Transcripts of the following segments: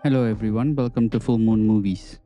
Hello everyone, welcome to Fullmoon Movies.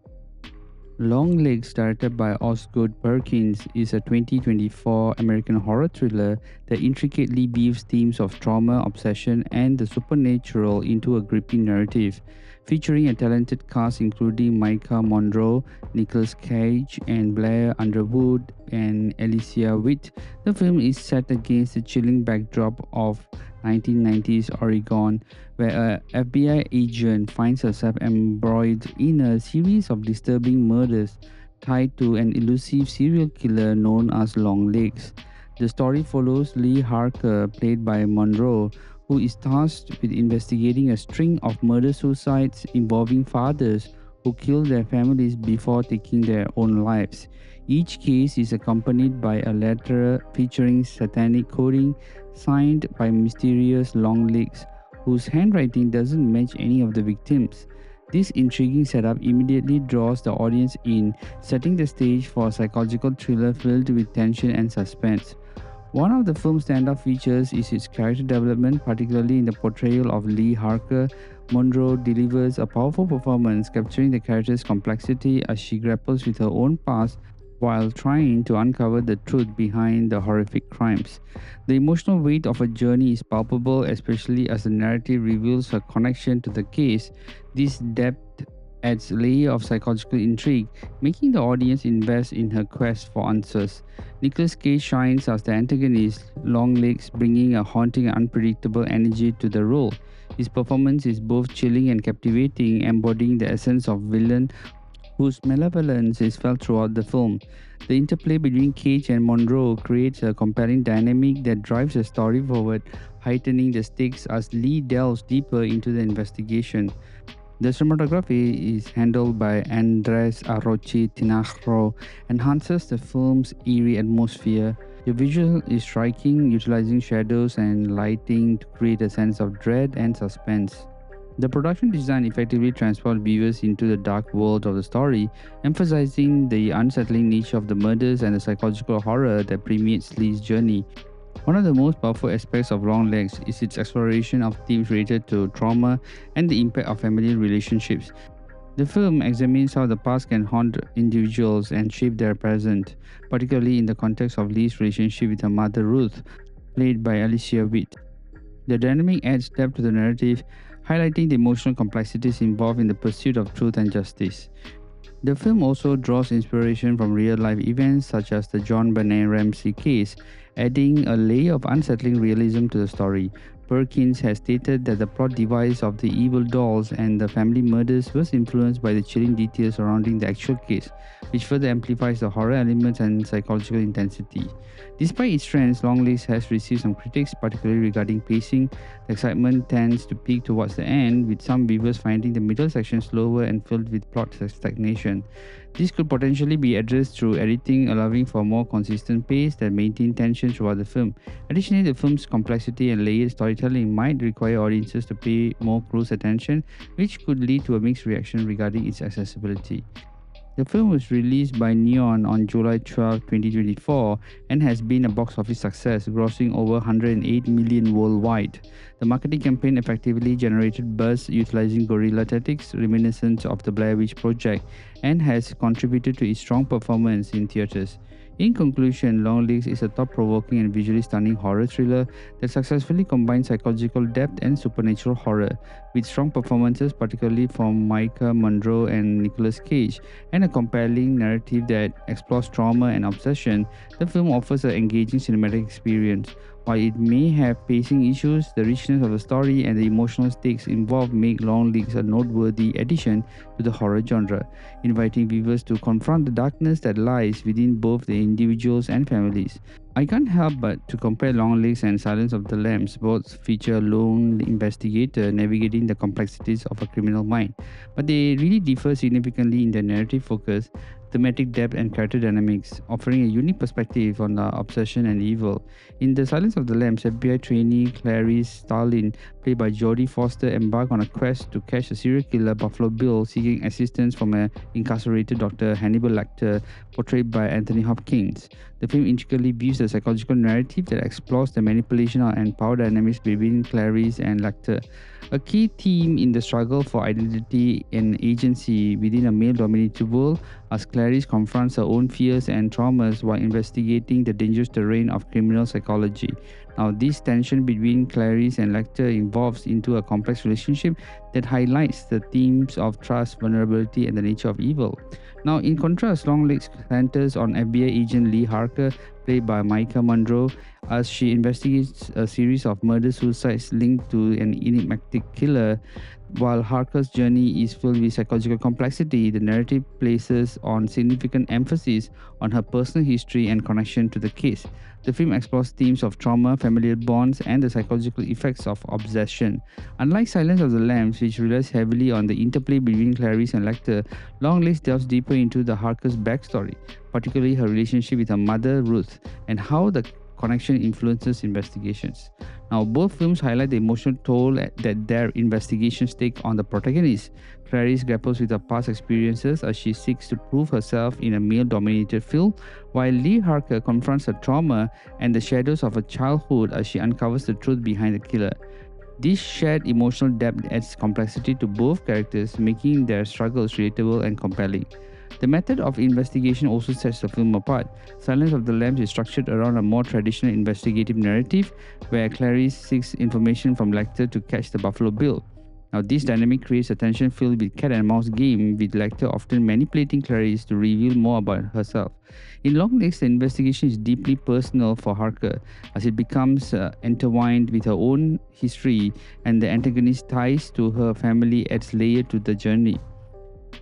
Longlegs, directed by Osgood Perkins, is a 2024 American horror thriller that intricately weaves themes of trauma, obsession, and the supernatural into a gripping narrative. Featuring a talented cast including Micah Monroe, Nicolas Cage, and Blair Underwood and Alicia Witt, the film is set against the chilling backdrop of 1990s Oregon, where a FBI agent finds herself embroiled in a series of disturbing murders tied to an elusive serial killer known as Longlegs. The story follows Lee Harker, played by Monroe, who is tasked with investigating a string of murder suicides involving fathers who kill their families before taking their own lives. Each case is accompanied by a letter featuring satanic coding signed by mysterious Longlegs, whose handwriting doesn't match any of the victims. This intriguing setup immediately draws the audience in, setting the stage for a psychological thriller filled with tension and suspense. One of the film's standout features is its character development, particularly in the portrayal of Lee Harker. Monroe delivers a powerful performance, capturing the character's complexity as she grapples with her own past while trying to uncover the truth behind the horrific crimes. The emotional weight of her journey is palpable, especially as the narrative reveals her connection to the case. This depth adds a layer of psychological intrigue, making the audience invest in her quest for answers. Nicolas Cage shines as the antagonist, Longlegs bringing a haunting and unpredictable energy to the role. His performance is both chilling and captivating, embodying the essence of villain whose malevolence is felt throughout the film. The interplay between Cage and Monroe creates a compelling dynamic that drives the story forward, heightening the stakes as Lee delves deeper into the investigation. The cinematography is handled by Andres Arochi Tinajro, enhances the film's eerie atmosphere. The visual is striking, utilizing shadows and lighting to create a sense of dread and suspense. The production design effectively transports viewers into the dark world of the story, emphasizing the unsettling nature of the murders and the psychological horror that permeates Lee's journey. One of the most powerful aspects of Longlegs is its exploration of themes related to trauma and the impact of family relationships. The film examines how the past can haunt individuals and shape their present, particularly in the context of Lee's relationship with her mother Ruth, played by Alicia Witt. The dynamic adds depth to the narrative, highlighting the emotional complexities involved in the pursuit of truth and justice. The film also draws inspiration from real life events such as the John Benet Ramsey case, adding a layer of unsettling realism to the story. Perkins has stated that the plot device of the evil dolls and the family murders was influenced by the chilling details surrounding the actual case, which further amplifies the horror elements and psychological intensity. Despite its strengths, Longlegs has received some critics, particularly regarding pacing. The excitement tends to peak towards the end, with some viewers finding the middle section slower and filled with plot stagnation. This could potentially be addressed through editing, allowing for a more consistent pace that maintains tension throughout the film. Additionally, the film's complexity and layered storytelling might require audiences to pay more close attention, which could lead to a mixed reaction regarding its accessibility. The film was released by Neon on July 12, 2024 and has been a box office success, grossing over 108 million worldwide. The marketing campaign effectively generated buzz utilizing guerrilla tactics reminiscent of the Blair Witch Project and has contributed to its strong performance in theaters. In conclusion, Longlegs is a thought-provoking and visually stunning horror thriller that successfully combines psychological depth and supernatural horror, with strong performances particularly from Micah Monroe and Nicolas Cage, and a compelling narrative that explores trauma and obsession. The film offers an engaging cinematic experience. While it may have pacing issues, the richness of the story and the emotional stakes involved make Longlegs a noteworthy addition to the horror genre, inviting viewers to confront the darkness that lies within both the individuals and families. I can't help but to compare Longlegs and Silence of the Lambs. Both feature a lone investigator navigating the complexities of a criminal mind, but they really differ significantly in their narrative focus, thematic depth, and character dynamics, offering a unique perspective on the obsession and evil. In The Silence of the Lambs, FBI trainee Clarice Starlin, played by Jodie Foster, embarked on a quest to catch a serial killer, Buffalo Bill, seeking assistance from an incarcerated Dr. Hannibal Lecter, portrayed by Anthony Hopkins. The film intricately views the psychological narrative that explores the manipulation and power dynamics between Clarice and Lecter. A key theme in the struggle for identity and agency within a male dominated world, as Clarice confronts her own fears and traumas while investigating the dangerous terrain of criminal psychology. Now, this tension between Clarice and Lecter evolves into a complex relationship that highlights the themes of trust, vulnerability, and the nature of evil. Now, in contrast, Longlegs centers on FBI agent Lee Harker, played by Micah Monroe, as she investigates a series of murder suicides linked to an enigmatic killer. While Harker's journey is filled with psychological complexity, the narrative places on significant emphasis on her personal history and connection to the case. The film explores themes of trauma, familial bonds, and the psychological effects of obsession. Unlike Silence of the Lambs, which relies heavily on the interplay between Clarice and Lecter, Longlegs delves deeper into the Harker's backstory, particularly her relationship with her mother, Ruth, and how the connection influences investigations. Now, both films highlight the emotional toll that their investigations take on the protagonist. Clarice grapples with her past experiences as she seeks to prove herself in a male-dominated field, while Lee Harker confronts her trauma and the shadows of her childhood as she uncovers the truth behind the killer. This shared emotional depth adds complexity to both characters, making their struggles relatable and compelling. The method of investigation also sets the film apart. Silence of the Lambs is structured around a more traditional investigative narrative, where Clarice seeks information from Lecter to catch the Buffalo Bill. Now, this dynamic creates a tension filled with cat and mouse game, with Lecter often manipulating Clarice to reveal more about herself. In Longlegs, the investigation is deeply personal for Harker, as it becomes intertwined with her own history, and the antagonist's ties to her family adds layer to the journey.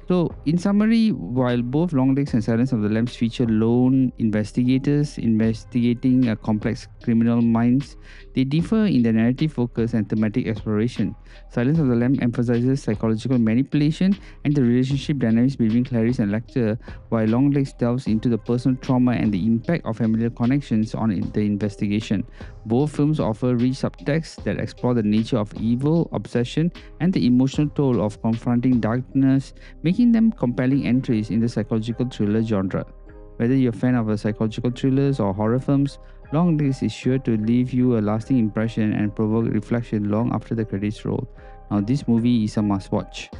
So, in summary, while both Longlegs and Silence of the Lambs feature lone investigators investigating a complex criminal minds, they differ in their narrative focus and thematic exploration. Silence of the Lambs emphasizes psychological manipulation and the relationship dynamics between Clarice and Lecter, while Longlegs delves into the personal trauma and the impact of familiar connections on the investigation. Both films offer rich subtexts that explore the nature of evil, obsession, and the emotional toll of confronting darkness, making them compelling entries in the psychological thriller genre. Whether you're a fan of psychological thrillers or horror films, Longlegs is sure to leave you a lasting impression and provoke reflection long after the credits roll. Now, this movie is a must watch.